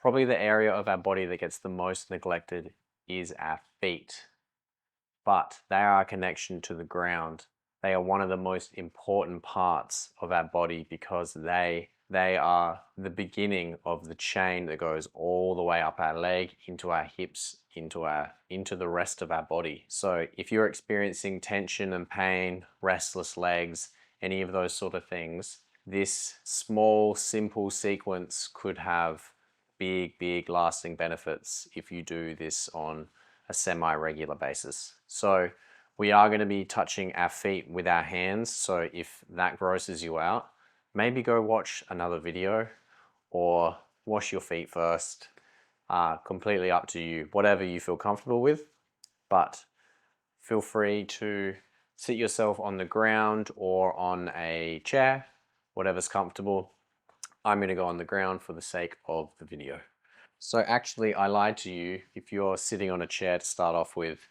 Probably the area of our body that gets the most neglected is our feet, but they are our connection to the ground. They are one of the most important parts of our body because they are the beginning of the chain that goes all the way up our leg, into our hips, into the rest of our body. So if you're experiencing tension and pain, restless legs, any of those sort of things, this small, simple sequence could have big lasting benefits if you do this on a semi-regular basis. So we are going to be touching our feet with our hands. So if that grosses you out, maybe go watch another video or wash your feet first. Completely up to you, whatever you feel comfortable with. But feel free to sit yourself on the ground or on a chair, whatever's comfortable. I'm going to go on the ground for the sake of the video. So actually, I lied to you. If you're sitting on a chair to start off with,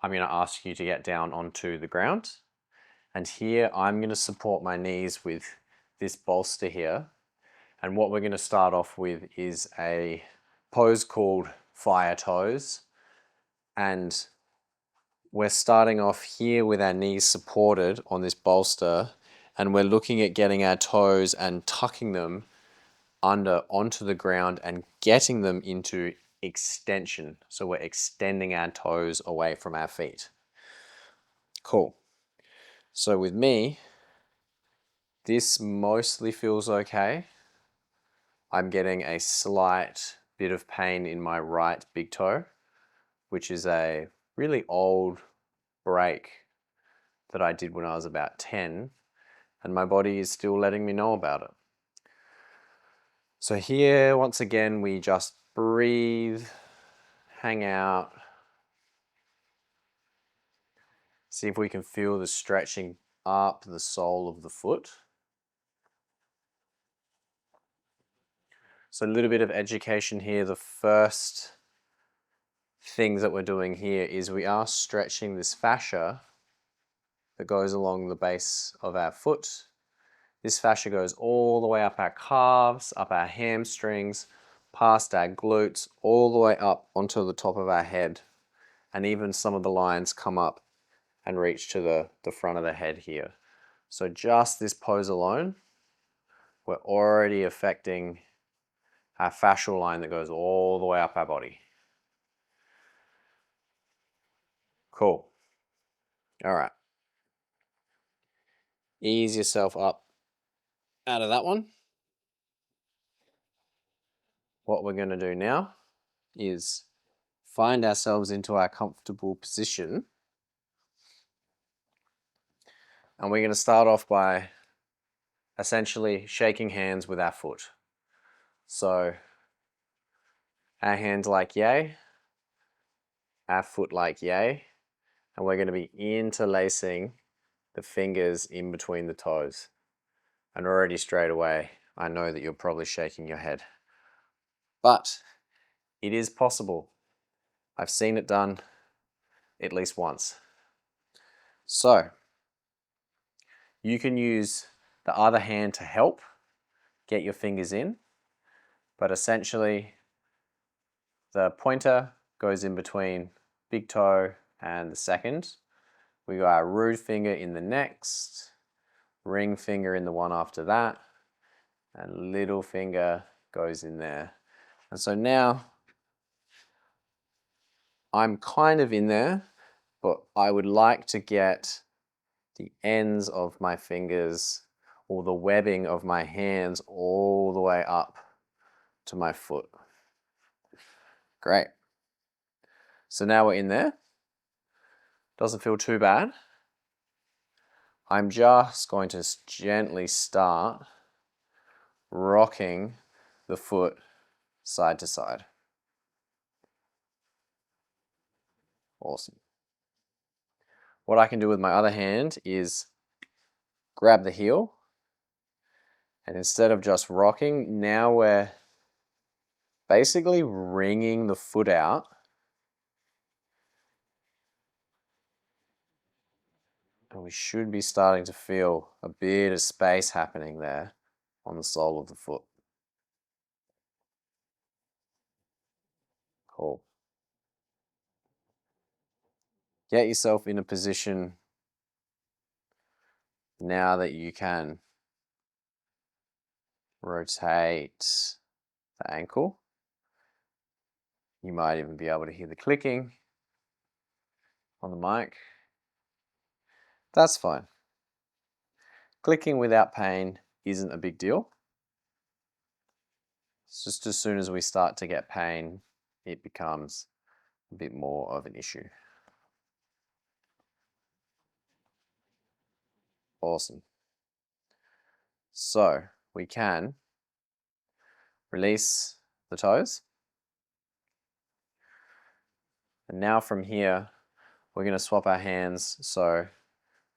I'm going to ask you to get down onto the ground. And here, I'm going to support my knees with this bolster here. And what we're going to start off with is a pose called fire toes. And we're starting off here with our knees supported on this bolster. And we're looking at getting our toes and tucking them onto the ground and getting them into extension. So we're extending our toes away from our feet. Cool. So with me, this mostly feels okay. I'm getting a slight bit of pain in my right big toe, which is a really old break that I did when I was about 10, and my body is still letting me know about it. So here, once again, we just breathe, hang out, see if we can feel the stretching up the sole of the foot. So a little bit of education here. The first things that we're doing here is we are stretching this fascia that goes along the base of our foot. This fascia goes all the way up our calves, up our hamstrings, past our glutes, all the way up onto the top of our head. And even some of the lines come up and reach to the front of the head here. So just this pose alone, we're already affecting our fascial line that goes all the way up our body. Cool. All right. Ease yourself up out of that one. What we're going to do now is find ourselves into our comfortable position. And we're going to start off by essentially shaking hands with our foot. So our hands like yay, our foot like yay, and we're going to be interlacing the fingers in between the toes. And already straight away, I know that you're probably shaking your head. But it is possible. I've seen it done at least once. So you can use the other hand to help get your fingers in, but essentially the pointer goes in between big toe and the second. We got our root finger in the next, ring finger in the one after that, and little finger goes in there. And so now I'm kind of in there, but I would like to get the ends of my fingers or the webbing of my hands all the way up to my foot. Great. So now we're in there. Doesn't feel too bad. I'm just going to gently start rocking the foot side to side. Awesome. What I can do with my other hand is grab the heel, and instead of just rocking, now we're basically wringing the foot out. And we should be starting to feel a bit of space happening there on the sole of the foot. Cool. Get yourself in a position now that you can rotate the ankle. You might even be able to hear the clicking on the mic. That's fine. Clicking without pain isn't a big deal. It's just as soon as we start to get pain, it becomes a bit more of an issue. Awesome. So we can release the toes. And now from here, we're going to swap our hands. So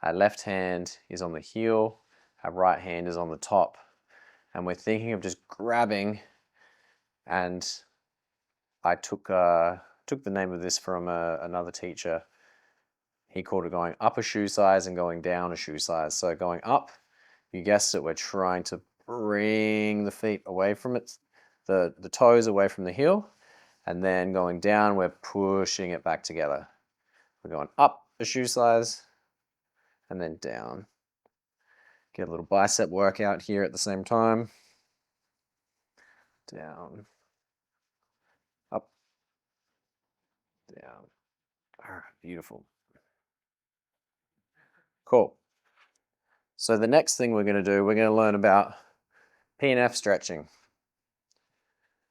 our left hand is on the heel, our right hand is on the top. And we're thinking of just grabbing, and I took the name of this from another teacher. He called it going up a shoe size and going down a shoe size. So going up, you guessed it, we're trying to bring the feet away from it, the toes away from the heel, and then going down, we're pushing it back together. We're going up a shoe size and then down. Get a little bicep workout here at the same time. Down, up, down. All right, beautiful. Cool. So the next thing we're going to do, we're going to learn about P&F stretching.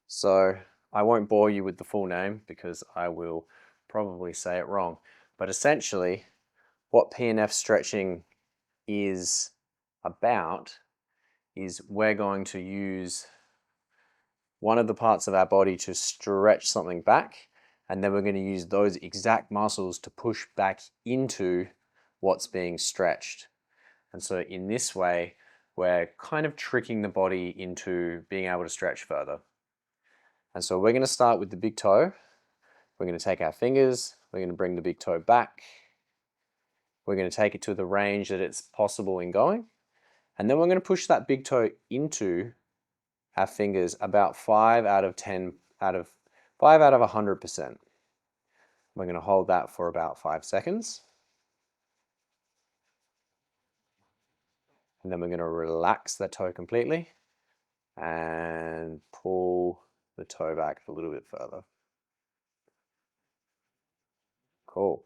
So I won't bore you with the full name because I will probably say it wrong. But essentially, what P&F stretching is about is we're going to use one of the parts of our body to stretch something back, and then we're going to use those exact muscles to push back into what's being stretched. And so in this way, we're kind of tricking the body into being able to stretch further. And so we're going to start with the big toe. We're going to take our fingers, we're going to bring the big toe back. We're going to take it to the range that it's possible in going. And then we're going to push that big toe into our fingers about 5 out of 100%. We're going to hold that for about 5 seconds. And then we're going to relax that toe completely and pull the toe back a little bit further. Cool.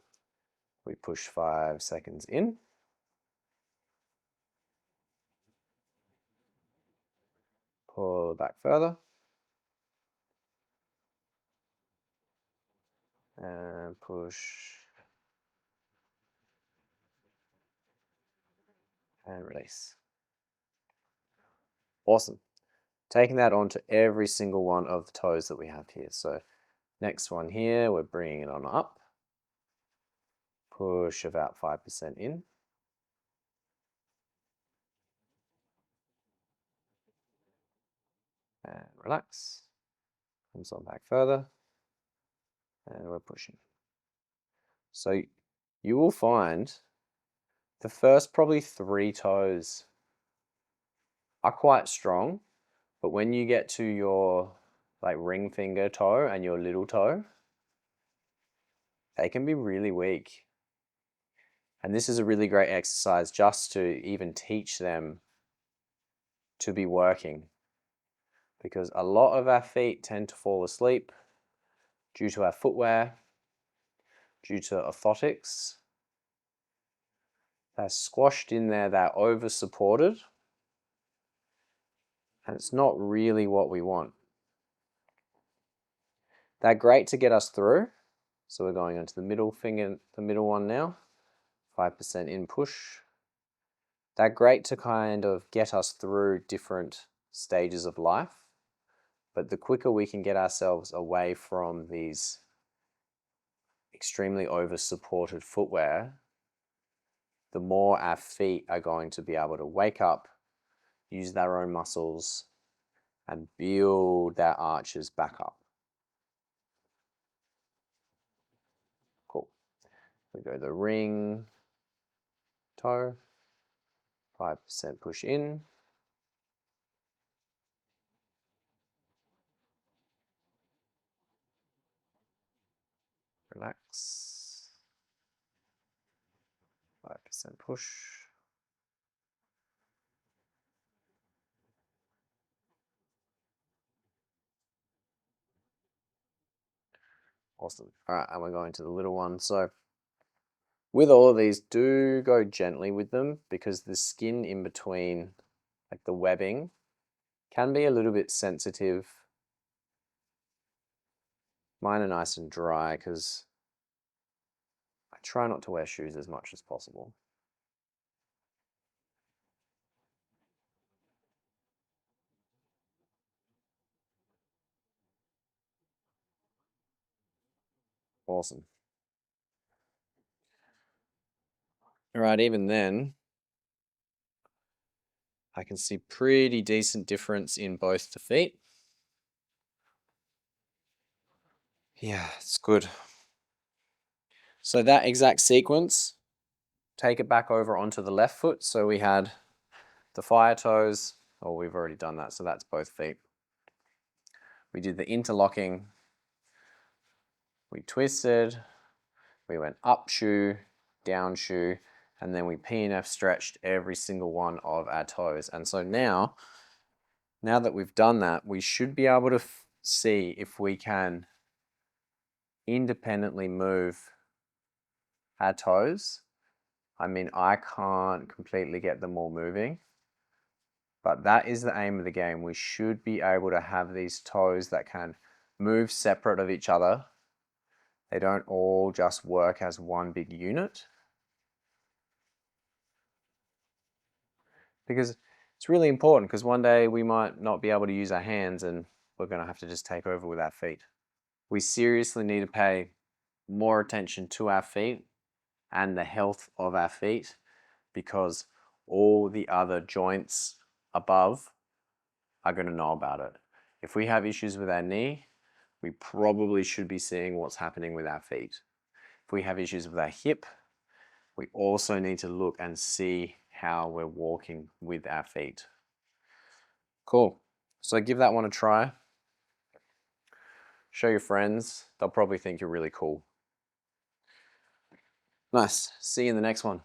We push 5 seconds in. Pull it back further. And push. And release. Awesome. Taking that onto every single one of the toes that we have here. So next one here, we're bringing it on up. Push about 5% in. And relax. Comes on back further. And we're pushing. So you will find the first probably 3 toes are quite strong, but when you get to your like ring finger toe and your little toe, they can be really weak. And this is a really great exercise just to even teach them to be working, because a lot of our feet tend to fall asleep due to our footwear, due to orthotics. They're squashed in there, they're over supported, and it's not really what we want. They're great to get us through. So we're going onto the middle finger, the middle one now, 5% in push. They're great to kind of get us through different stages of life, but the quicker we can get ourselves away from these extremely over-supported footwear, the more our feet are going to be able to wake up, use their own muscles, and build their arches back up. Cool. We go the ring, toe, 5% push in. Relax. 5% push. Awesome. All right, and we're going to the little one. So with all of these, do go gently with them because the skin in between, like the webbing, can be a little bit sensitive. Mine are nice and dry because I try not to wear shoes as much as possible. Awesome. All right, even then, I can see pretty decent difference in both the feet. Yeah, it's good. So that exact sequence, take it back over onto the left foot. So we had the fire toes. Oh, we've already done that. So that's both feet. We did the interlocking. We twisted. We went up shoe, down shoe, and then we P&F stretched every single one of our toes. And so now that we've done that, we should be able to see if we can independently move our toes. I mean, I can't completely get them all moving, but that is the aim of the game. We should be able to have these toes that can move separate of each other. They don't all just work as one big unit. Because it's really important, because one day we might not be able to use our hands and we're going to have to just take over with our feet. We seriously need to pay more attention to our feet and the health of our feet, because all the other joints above are going to know about it. If we have issues with our knee, we probably should be seeing what's happening with our feet. If we have issues with our hip, we also need to look and see how we're walking with our feet. Cool. So give that one a try. Show your friends. They'll probably think you're really cool. Nice. See you in the next one.